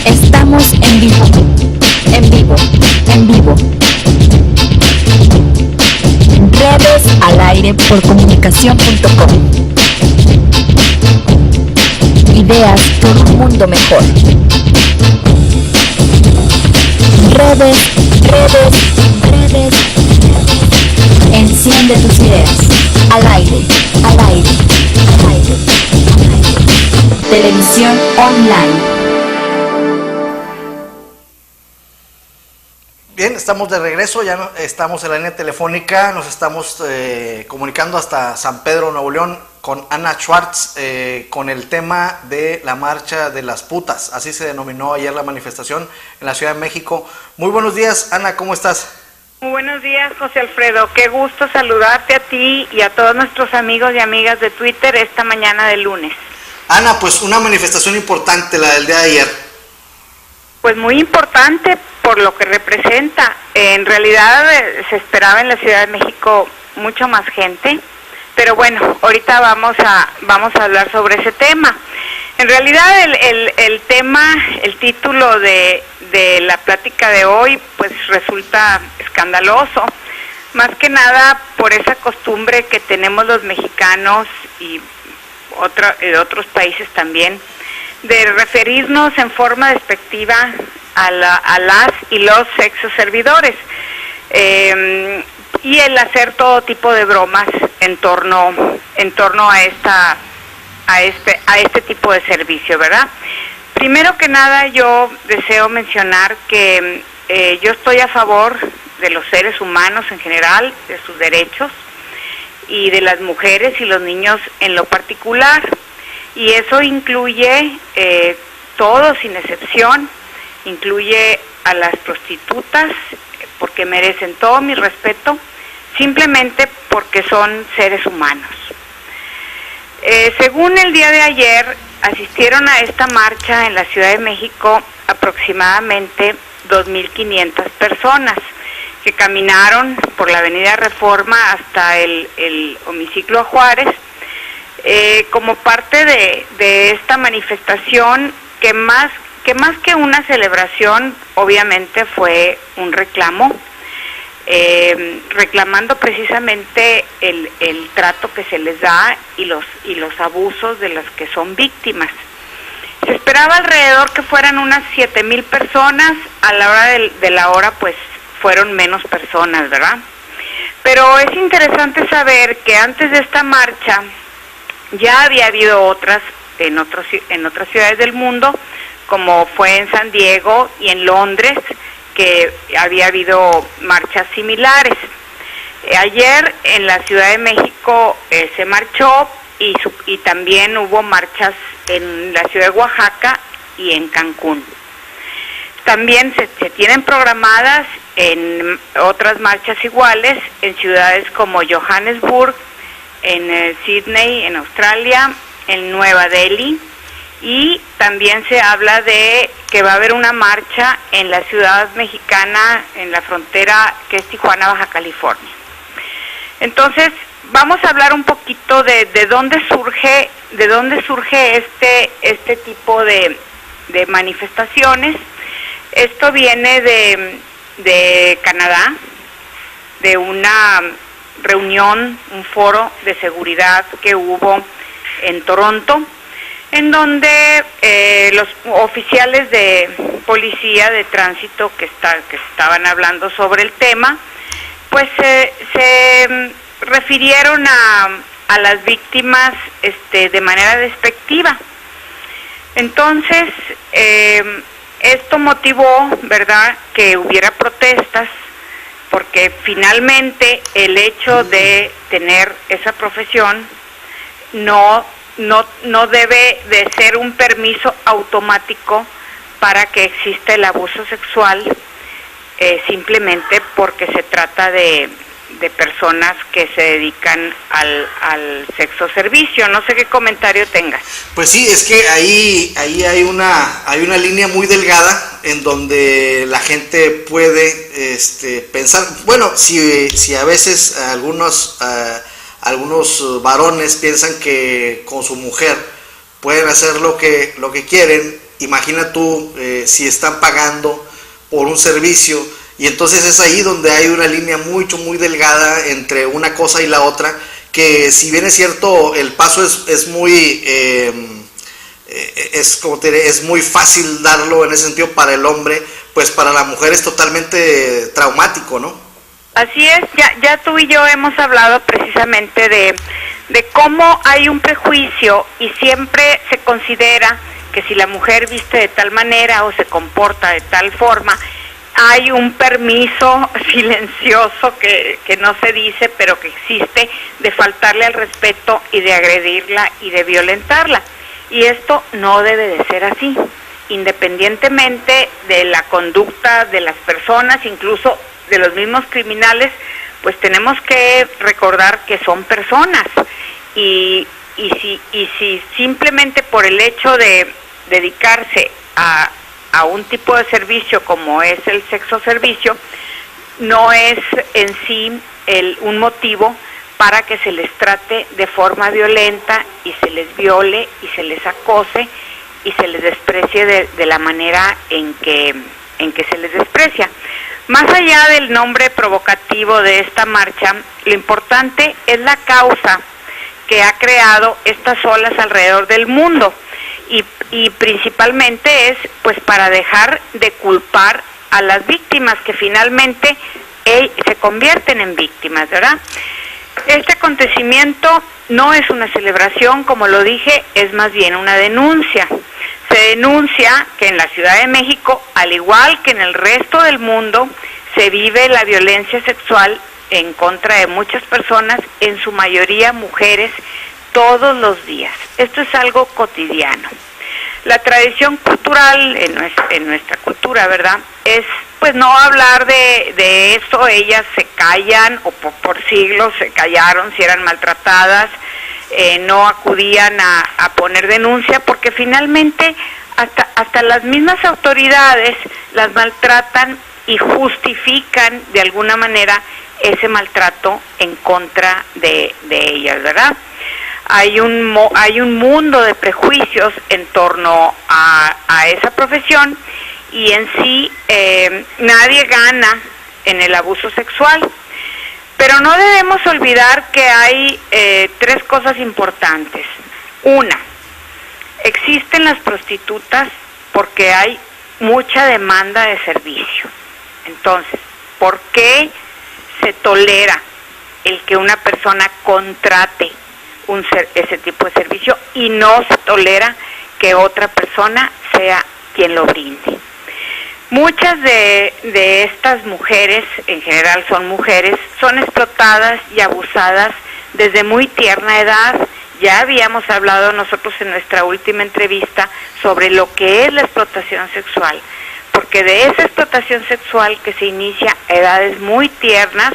Estamos en vivo, en vivo, en vivo. Redes al aire por comunicación.com. Ideas por un mundo mejor. Redes. Enciende tus ideas. Al aire. Televisión online. Bien, estamos de regreso, ya estamos en la línea telefónica, nos estamos comunicando hasta San Pedro, Nuevo León, con Ana Schwartz, con el tema de la marcha de las putas, así se denominó ayer la manifestación en la Ciudad de México. Muy buenos días, Ana, ¿cómo estás? Muy buenos días, José Alfredo, qué gusto saludarte a ti y a todos nuestros amigos y amigas de Twitter esta mañana de lunes. Ana, pues una manifestación importante, la del día de ayer. Pues muy importante por lo que representa. En realidad se esperaba en la Ciudad de México mucho más gente, pero bueno, ahorita vamos a hablar sobre ese tema. En realidad el tema, el título de la plática de hoy, pues resulta escandaloso, más que nada por esa costumbre que tenemos los mexicanos y otros países también, de referirnos en forma despectiva a las y los sexos servidores, y el hacer todo tipo de bromas en torno a este tipo de servicio, ¿verdad? Primero que nada, yo deseo mencionar que yo estoy a favor de los seres humanos en general, de sus derechos, y de las mujeres y los niños en lo particular. Y eso incluye todo, sin excepción, incluye a las prostitutas, porque merecen todo mi respeto, simplemente porque son seres humanos. Según el día de ayer, asistieron a esta marcha en la Ciudad de México aproximadamente 2.500 personas, que caminaron por la Avenida Reforma hasta el Hemiciclo a Juárez, como parte de esta manifestación que más que una celebración, obviamente fue un reclamo, reclamando precisamente el trato que se les da y los abusos de los que son víctimas. Se esperaba alrededor que fueran unas 7,000 personas, a la hora de la hora pues fueron menos personas, ¿verdad? Pero es interesante saber que antes de esta marcha ya había habido otras en otras ciudades del mundo, como fue en San Diego y en Londres, que había habido marchas similares. Ayer en la Ciudad de México se marchó y también hubo marchas en la ciudad de Oaxaca y en Cancún. También se tienen programadas en otras marchas iguales en ciudades como Johannesburg, en Sydney, en Australia, en Nueva Delhi, y también se habla de que va a haber una marcha en la ciudad mexicana, en la frontera, que es Tijuana, Baja California. Entonces, vamos a hablar un poquito de dónde surge este tipo de manifestaciones. Esto viene de Canadá, de una reunión, un foro de seguridad que hubo en Toronto, en donde los oficiales de policía de tránsito que estaban hablando sobre el tema, pues se refirieron a las víctimas de manera despectiva. Entonces, esto motivó, ¿verdad?, que hubiera protestas, porque finalmente el hecho de tener esa profesión no debe de ser un permiso automático para que exista el abuso sexual, simplemente porque se trata de personas que se dedican al sexo servicio. No sé qué comentario tengas. Pues sí, es que ahí hay una línea muy delgada en donde la gente puede pensar, bueno, si a veces algunos varones piensan que con su mujer pueden hacer lo que quieren, imagina tú si están pagando por un servicio, y entonces es ahí donde hay una línea muy delgada entre una cosa y la otra, que si bien es cierto, el paso es muy, como te diré, es muy fácil darlo en ese sentido para el hombre, pues para la mujer es totalmente traumático, ¿no? Así es, ya tú y yo hemos hablado precisamente de cómo hay un prejuicio y siempre se considera que si la mujer viste de tal manera o se comporta de tal forma, hay un permiso silencioso que no se dice, pero que existe, de faltarle al respeto y de agredirla y de violentarla. Y esto no debe de ser así, independientemente de la conducta de las personas, incluso de los mismos criminales, pues tenemos que recordar que son personas. Y si simplemente por el hecho de dedicarse a un tipo de servicio como es el sexo servicio, no es en sí un motivo para que se les trate de forma violenta y se les viole y se les acose y se les desprecie de la manera en que se les desprecia. Más allá del nombre provocativo de esta marcha, lo importante es la causa que ha creado estas olas alrededor del mundo, y principalmente es pues para dejar de culpar a las víctimas, que finalmente se convierten en víctimas, ¿verdad? Este acontecimiento no es una celebración, como lo dije, es más bien una denuncia. Se denuncia que en la Ciudad de México, al igual que en el resto del mundo, se vive la violencia sexual en contra de muchas personas, en su mayoría mujeres, todos los días. Esto es algo cotidiano. La tradición cultural en nuestra cultura, ¿verdad?, es pues no hablar de eso. Ellas se callan, o por siglos se callaron si eran maltratadas, no acudían a poner denuncia, porque finalmente hasta las mismas autoridades las maltratan y justifican de alguna manera ese maltrato en contra de ellas, ¿verdad? Hay un mundo de prejuicios en torno a esa profesión, y en sí nadie gana en el abuso sexual. Pero no debemos olvidar que hay 3 cosas importantes. Una, existen las prostitutas porque hay mucha demanda de servicio. Entonces, ¿por qué se tolera el que una persona contrate ese tipo de servicio y no se tolera que otra persona sea quien lo brinde? Muchas de estas mujeres, en general son mujeres, son explotadas y abusadas desde muy tierna edad. Ya habíamos hablado nosotros en nuestra última entrevista sobre lo que es la explotación sexual, porque de esa explotación sexual que se inicia a edades muy tiernas,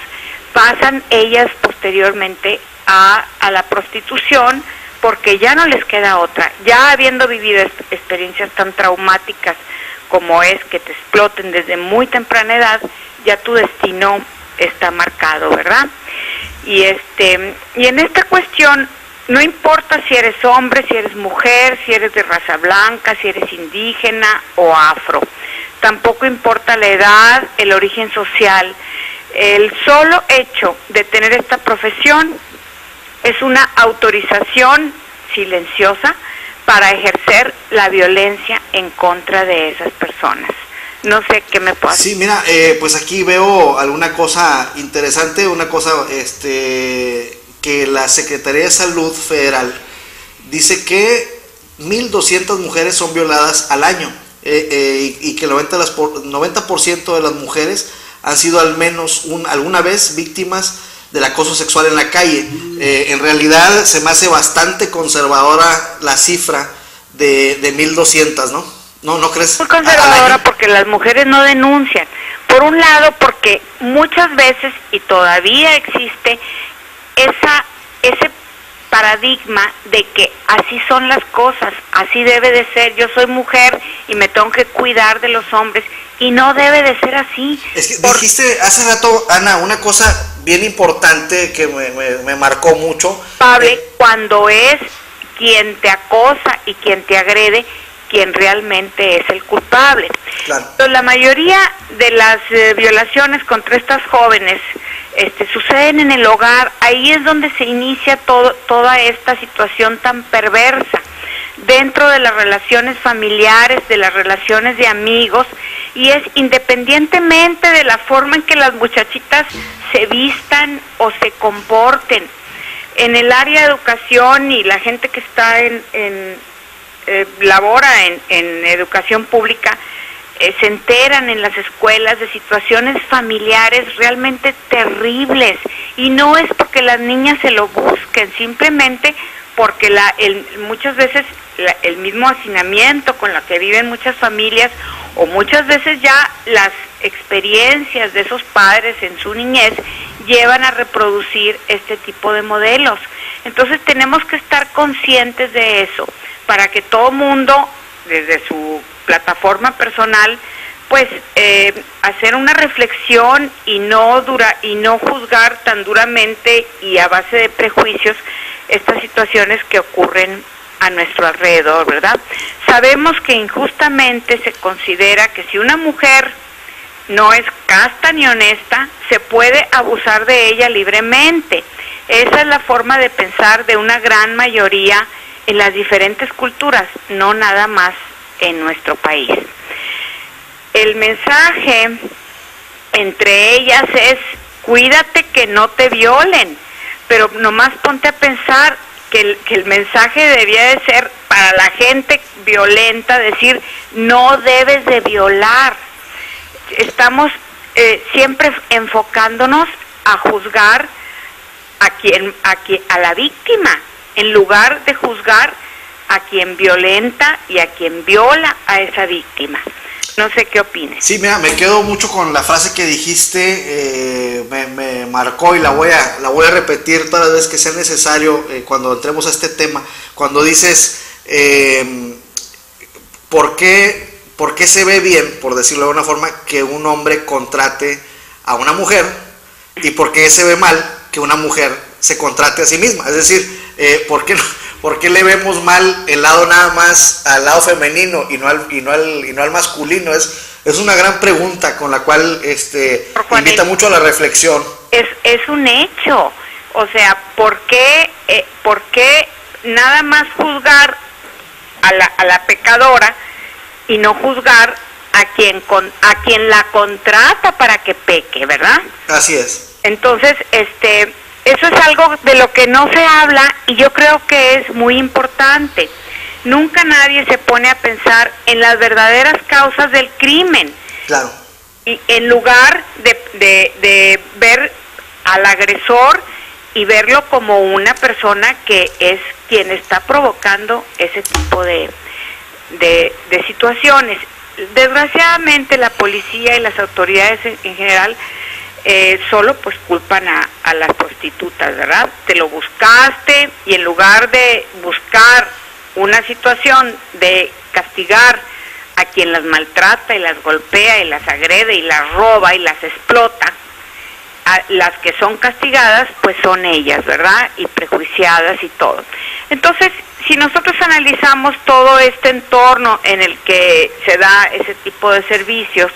pasan ellas posteriormente a la prostitución, porque ya no les queda otra, ya habiendo vivido experiencias tan traumáticas como es que te exploten desde muy temprana edad, ya tu destino está marcado, ¿verdad? Y en esta cuestión no importa si eres hombre, si eres mujer, si eres de raza blanca, si eres indígena o afro, tampoco importa la edad, el origen social. El solo hecho de tener esta profesión es una autorización silenciosa para ejercer la violencia en contra de esas personas. No sé qué me puedo Sí, mira, pues aquí veo alguna cosa interesante, una cosa que la Secretaría de Salud Federal dice que 1,200 mujeres son violadas al año, y que el 90% de las mujeres han sido al menos alguna vez víctimas del acoso sexual en la calle. En realidad se me hace bastante conservadora la cifra de 1,200, ¿no? ¿No crees? Muy conservadora porque las mujeres no denuncian. Por un lado, porque muchas veces, y todavía existe, ese paradigma de que así son las cosas, así debe de ser, yo soy mujer y me tengo que cuidar de los hombres, y no debe de ser así. Es que dijiste hace rato, Ana, una cosa bien importante que me marcó mucho. Cuando es quien te acosa y quien te agrede, quien realmente es el culpable. Claro. Entonces, la mayoría de las violaciones contra estas jóvenes suceden en el hogar. Ahí es donde se inicia toda esta situación tan perversa, dentro de las relaciones familiares, de las relaciones de amigos, y es independientemente de la forma en que las muchachitas se vistan o se comporten. En el área de educación, y la gente que está labora en educación pública, se enteran en las escuelas de situaciones familiares realmente terribles, y no es porque las niñas se lo busquen, simplemente porque muchas veces el mismo hacinamiento con la que viven muchas familias, o muchas veces ya las experiencias de esos padres en su niñez llevan a reproducir este tipo de modelos. Entonces tenemos que estar conscientes de eso, para que todo mundo, desde su plataforma personal, pues hacer una reflexión y no juzgar tan duramente y a base de prejuicios estas situaciones que ocurren a nuestro alrededor, ¿verdad? Sabemos que injustamente se considera que si una mujer no es casta ni honesta, se puede abusar de ella libremente. Esa es la forma de pensar de una gran mayoría en las diferentes culturas, no nada más en nuestro país. El mensaje entre ellas es: cuídate que no te violen, pero nomás ponte a pensar que el mensaje debía de ser para la gente violenta, decir: no debes de violar. Estamos siempre enfocándonos a juzgar a la víctima, en lugar de juzgar a quien violenta y a quien viola a esa víctima. No sé qué opines. Sí, mira, me quedo mucho con la frase que dijiste, me marcó, y la voy a repetir todas las veces que sea necesario cuando entremos a este tema. Cuando dices, ¿por qué se ve bien, por decirlo de alguna forma, que un hombre contrate a una mujer, y por qué se ve mal que una mujer se contrate a sí misma? Es decir, ¿por qué le vemos mal el lado nada más al lado femenino y no al masculino? Es una gran pregunta con la cual invita mucho a la reflexión. Es un hecho. O sea, ¿por qué nada más juzgar a la pecadora y no juzgar a quien la contrata para que peque, ¿verdad? Así es. Entonces, eso es algo de lo que no se habla, y yo creo que es muy importante. Nunca nadie se pone a pensar en las verdaderas causas del crimen. Claro. Y en lugar de ver al agresor y verlo como una persona que es quien está provocando ese tipo de situaciones. Desgraciadamente la policía y las autoridades en general solo pues culpan a las prostitutas, ¿verdad? Te lo buscaste, y en lugar de buscar una situación de castigar a quien las maltrata y las golpea y las agrede y las roba y las explota, a las que son castigadas pues son ellas, ¿verdad? Y prejuiciadas y todo. Entonces, si nosotros analizamos todo este entorno en el que se da ese tipo de servicios,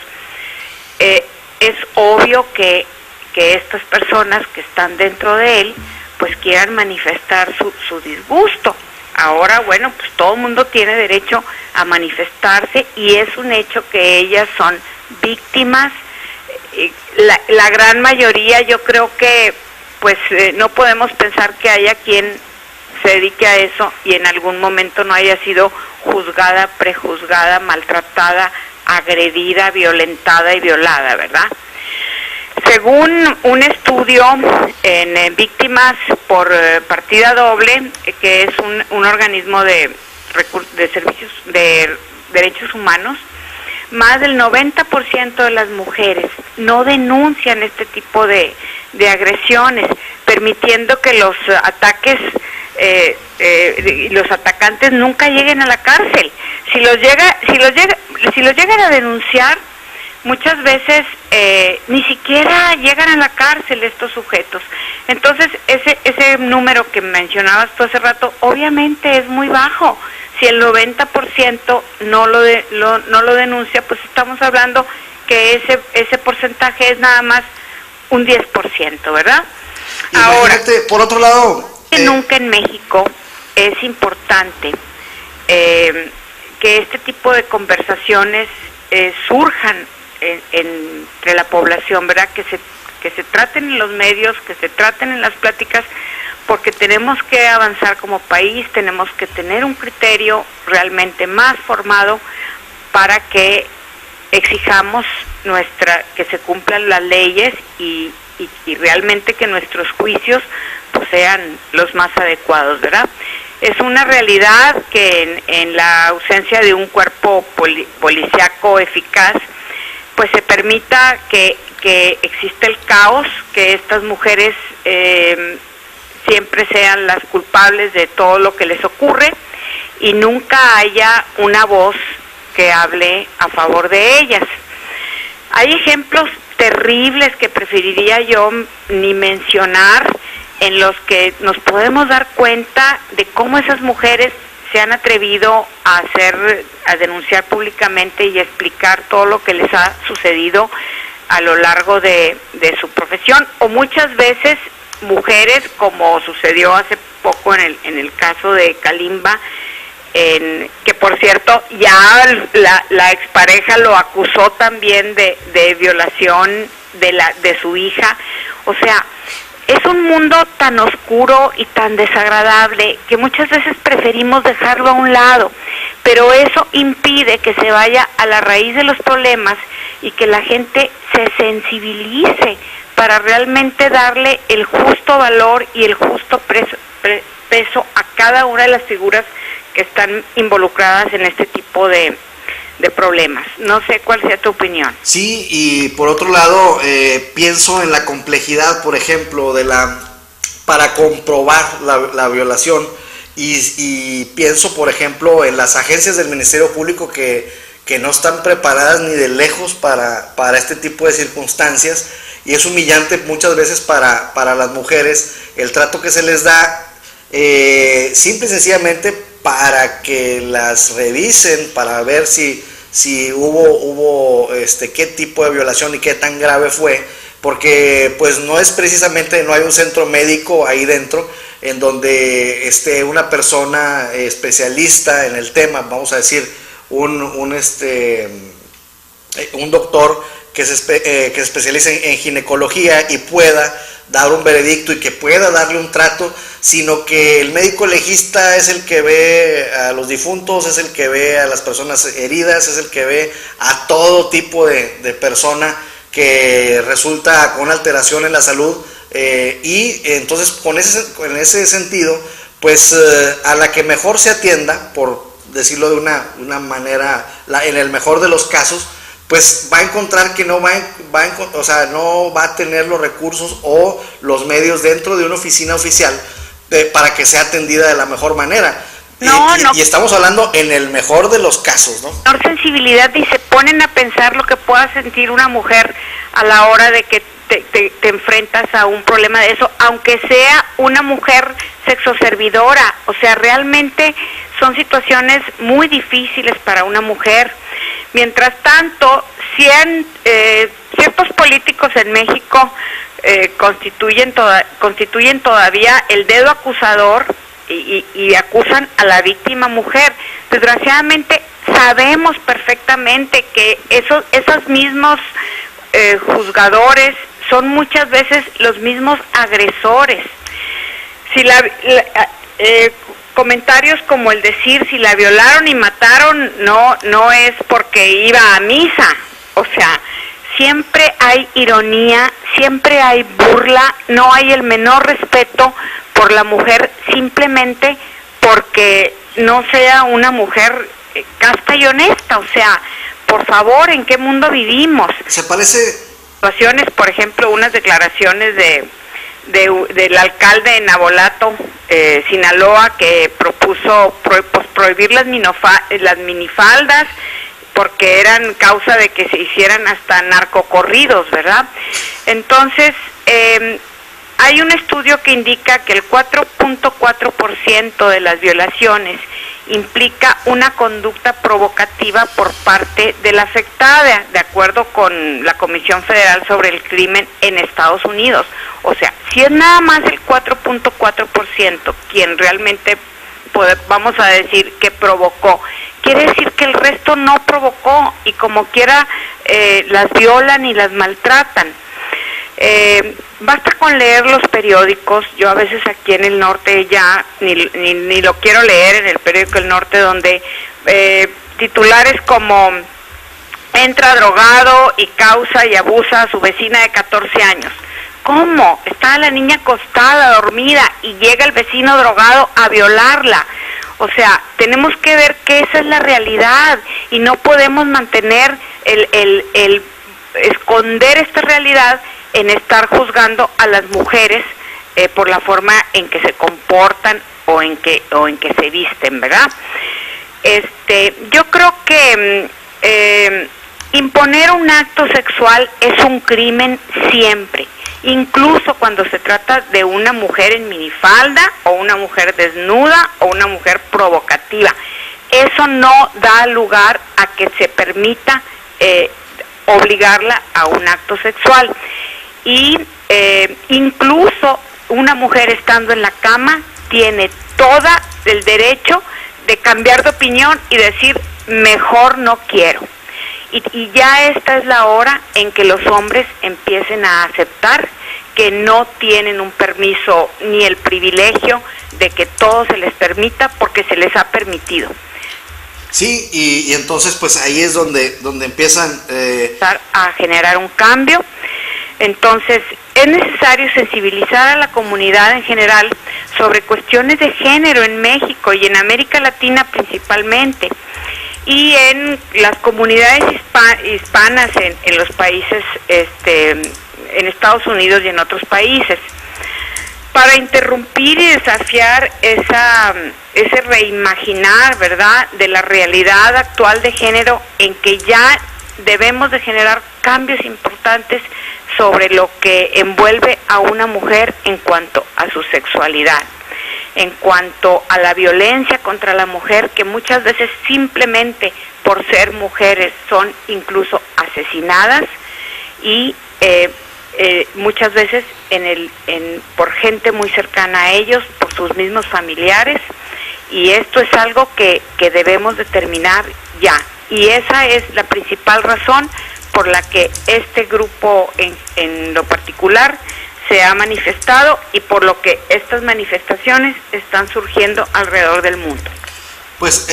es obvio que estas personas que están dentro de él pues quieran manifestar su disgusto. Ahora, bueno, pues todo el mundo tiene derecho a manifestarse, y es un hecho que ellas son víctimas. La gran mayoría, yo creo que pues no podemos pensar que haya quien se dedique a eso y en algún momento no haya sido juzgada, prejuzgada, maltratada, agredida, violentada y violada, ¿verdad? Según un estudio en víctimas por partida doble, que es un organismo de servicios de derechos humanos, más del 90% de las mujeres no denuncian este tipo de agresiones, permitiendo que los ataques los atacantes nunca lleguen a la cárcel. Si los llegan a denunciar, muchas veces ni siquiera llegan a la cárcel estos sujetos. Entonces ese número que mencionabas tú hace rato obviamente es muy bajo. si el 90% no lo denuncia, pues estamos hablando que ese porcentaje es nada más un 10%, ¿verdad? Ahora, por otro lado, nunca en México es importante que este tipo de conversaciones surjan entre la población, ¿verdad? Que se traten en los medios, que se traten en las pláticas, porque tenemos que avanzar como país, tenemos que tener un criterio realmente más formado para que exijamos que se cumplan las leyes y realmente que nuestros juicios pues sean los más adecuados, ¿verdad? Es una realidad que en la ausencia de un cuerpo policíaco eficaz, pues se permita que exista el caos, que estas mujeres siempre sean las culpables de todo lo que les ocurre y nunca haya una voz que hable a favor de ellas. Hay ejemplos terribles que preferiría yo ni mencionar, en los que nos podemos dar cuenta de cómo esas mujeres se han atrevido a denunciar públicamente y a explicar todo lo que les ha sucedido a lo largo de su profesión, o muchas veces mujeres, como sucedió hace poco en el caso de Kalimba, que por cierto ya la expareja lo acusó también de violación de su hija. O sea, es un mundo tan oscuro y tan desagradable que muchas veces preferimos dejarlo a un lado, pero eso impide que se vaya a la raíz de los problemas y que la gente se sensibilice para realmente darle el justo valor y el justo peso a cada una de las figuras que están involucradas en este tipo de problemas. No sé cuál sea tu opinión. Sí, y por otro lado, pienso en la complejidad, por ejemplo, para comprobar la violación, y pienso, por ejemplo, en las agencias del Ministerio Público que no están preparadas ni de lejos para este tipo de circunstancias, y es humillante muchas veces para las mujeres el trato que se les da, simple y sencillamente para que las revisen, para ver si hubo qué tipo de violación y qué tan grave fue, porque pues no es precisamente, no hay un centro médico ahí dentro en donde esté una persona especialista en el tema, vamos a decir, un doctor que se especialice en ginecología y pueda dar un veredicto y que pueda darle un trato, sino que el médico legista es el que ve a los difuntos, es el que ve a las personas heridas, es el que ve a todo tipo de persona que resulta con alteración en la salud, y entonces en ese sentido, pues a la que mejor se atienda, por decirlo de una manera, en el mejor de los casos, pues va a encontrar que no va a tener los recursos o los medios dentro de una oficina oficial para que sea atendida de la mejor manera. Y estamos hablando en el mejor de los casos, ¿no? Menor sensibilidad, y se ponen a pensar lo que pueda sentir una mujer a la hora de que te enfrentas a un problema de eso, aunque sea una mujer sexoservidora. O sea, realmente son situaciones muy difíciles para una mujer. Mientras tanto, ciertos políticos en México constituyen todavía el dedo acusador y acusan a la víctima mujer. Desgraciadamente sabemos perfectamente que esos mismos juzgadores son muchas veces los mismos agresores. Comentarios como el decir si la violaron y mataron no es porque iba a misa. O sea, siempre hay ironía, siempre hay burla, no hay el menor respeto por la mujer simplemente porque no sea una mujer casta y honesta. O sea, por favor, ¿en qué mundo vivimos? Se parece situaciones, por ejemplo, unas declaraciones del alcalde de Navolato, Sinaloa, que propuso prohibir las minifaldas porque eran causa de que se hicieran hasta narcocorridos, ¿verdad? Entonces, hay un estudio que indica que el 4.4% de las violaciones implica una conducta provocativa por parte de la afectada, de acuerdo con la Comisión Federal sobre el Crimen en Estados Unidos. O sea, si es nada más el 4.4% quien realmente vamos a decir que provocó, quiere decir que el resto no provocó y como quiera las violan y las maltratan. Basta con leer los periódicos. Yo a veces aquí en el norte ya ni lo quiero leer, en el periódico El Norte, donde titulares como entra drogado y causa y abusa a su vecina de 14 años. ¿Cómo? Está la niña acostada, dormida, y llega el vecino drogado a violarla. O sea, tenemos que ver que esa es la realidad y no podemos mantener el esconder esta realidad en estar juzgando a las mujeres por la forma en que se comportan o en que se visten, ¿verdad? Yo creo que imponer un acto sexual es un crimen siempre, incluso cuando se trata de una mujer en minifalda o una mujer desnuda o una mujer provocativa. Eso no da lugar a que se permita obligarla a un acto sexual. Y incluso una mujer estando en la cama tiene todo el derecho de cambiar de opinión y decir, mejor no quiero. Y ya esta es la hora en que los hombres empiecen a aceptar que no tienen un permiso ni el privilegio de que todo se les permita porque se les ha permitido. Sí, y entonces pues ahí es donde empiezan a generar un cambio. Entonces es necesario sensibilizar a la comunidad en general sobre cuestiones de género en México y en América Latina principalmente, y en las comunidades hispanas en los países, en Estados Unidos y en otros países, para interrumpir y desafiar ese reimaginar, ¿verdad?, de la realidad actual de género, en que ya debemos de generar cambios importantes sobre lo que envuelve a una mujer en cuanto a su sexualidad, en cuanto a la violencia contra la mujer, que muchas veces simplemente por ser mujeres son incluso asesinadas, y muchas veces por gente muy cercana a ellos, por sus mismos familiares, y esto es algo que debemos determinar ya, y esa es la principal razón por la que este grupo en lo particular se ha manifestado y por lo que estas manifestaciones están surgiendo alrededor del mundo. Pues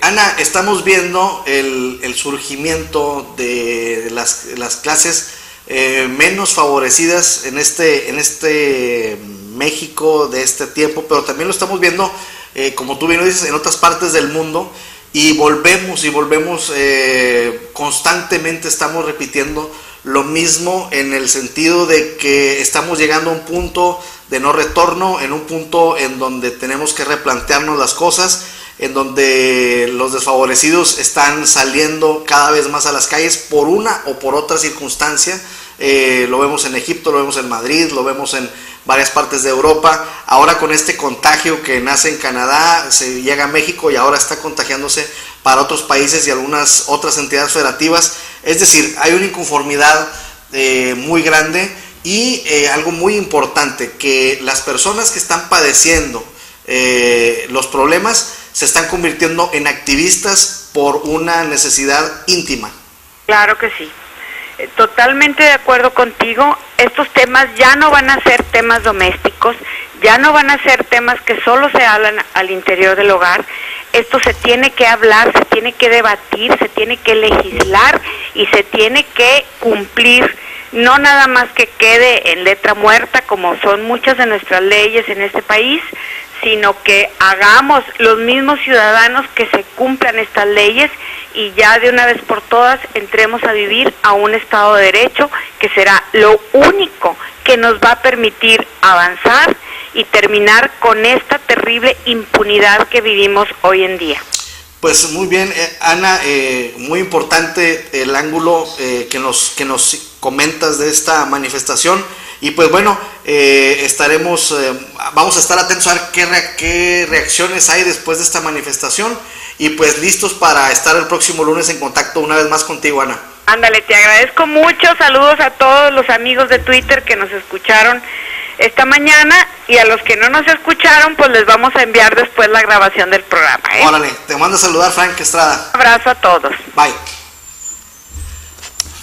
Ana, estamos viendo el surgimiento de las clases menos favorecidas en este México de este tiempo, pero también lo estamos viendo, como tú bien lo dices, en otras partes del mundo, y volvemos constantemente estamos repitiendo lo mismo, en el sentido de que estamos llegando a un punto de no retorno, en un punto en donde tenemos que replantearnos las cosas, en donde los desfavorecidos están saliendo cada vez más a las calles por una o por otra circunstancia. Lo vemos en Egipto, lo vemos en Madrid, lo vemos en varias partes de Europa. Ahora con este contagio que nace en Canadá, se llega a México y ahora está contagiándose para otros países y algunas otras entidades federativas. Es decir, hay una inconformidad muy grande y algo muy importante, que las personas que están padeciendo los problemas se están convirtiendo en activistas por una necesidad íntima. Claro que sí. Totalmente de acuerdo contigo. Estos temas ya no van a ser temas domésticos, ya no van a ser temas que solo se hablan al interior del hogar. Esto se tiene que hablar, se tiene que debatir, se tiene que legislar y se tiene que cumplir. No nada más que quede en letra muerta, como son muchas de nuestras leyes en este país, sino que hagamos los mismos ciudadanos que se cumplan estas leyes y ya de una vez por todas entremos a vivir a un Estado de Derecho, que será lo único que nos va a permitir avanzar y terminar con esta terrible impunidad que vivimos hoy en día. Pues muy bien, Ana, muy importante el ángulo que nos comentas de esta manifestación, Y pues bueno, vamos a estar atentos a ver qué reacciones hay después de esta manifestación y pues listos para estar el próximo lunes en contacto una vez más contigo, Ana. Ándale, te agradezco mucho, saludos a todos los amigos de Twitter que nos escucharon esta mañana y a los que no nos escucharon pues les vamos a enviar después la grabación del programa, ¿eh? Órale, te mando a saludar Frank Estrada. Un abrazo a todos. Bye.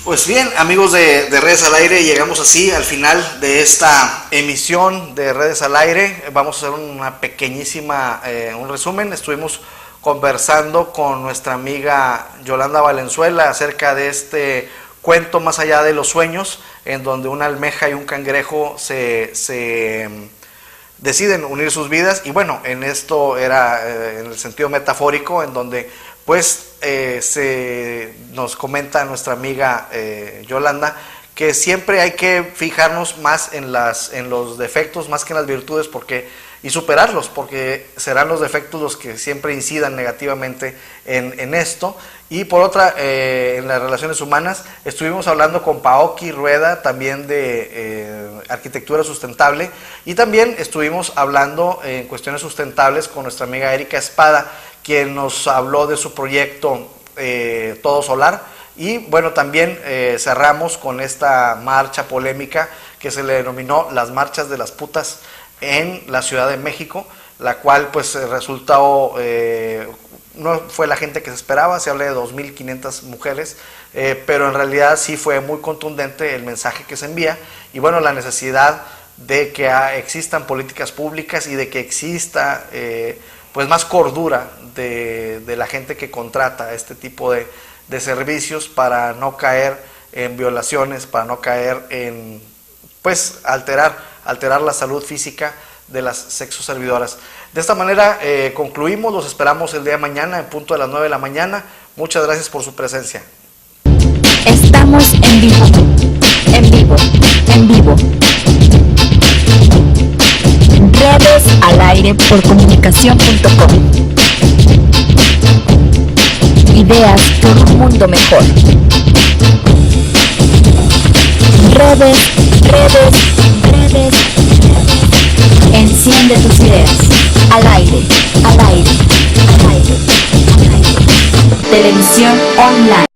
Pues bien, amigos de Redes al Aire, llegamos así al final de esta emisión de Redes al Aire. Vamos a hacer una pequeñísima, un resumen. Estuvimos conversando con nuestra amiga Yolanda Valenzuela acerca de este cuento Más allá de los sueños, en donde una almeja y un cangrejo se deciden unir sus vidas. Y bueno, en esto era en el sentido metafórico, en donde pues nos comenta nuestra amiga Yolanda que siempre hay que fijarnos más en los defectos más que en las virtudes y superarlos, porque serán los defectos los que siempre incidan negativamente en esto. Y por otra, en las relaciones humanas, estuvimos hablando con Paoki Rueda, también de arquitectura sustentable, y también estuvimos hablando en cuestiones sustentables con nuestra amiga Erika Espada, quien nos habló de su proyecto Todo Solar. Y bueno, también cerramos con esta marcha polémica que se le denominó las marchas de las putas en la Ciudad de México, la cual pues resultó, no fue la gente que se esperaba, se habla de 2.500 mujeres, pero en realidad sí fue muy contundente el mensaje que se envía, y bueno, la necesidad de que existan políticas públicas y de que exista pues más cordura de la gente que contrata este tipo de servicios para no caer en violaciones, para no caer en pues alterar la salud física de las sexoservidoras. De esta manera concluimos, los esperamos el día de mañana en punto de las 9 de la mañana. Muchas gracias por su presencia. Estamos en vivo, en vivo, en vivo. Redes al aire por comunicación.com. Ideas por un mundo mejor. Redes. Enciende tus ideas. Al aire. Televisión online.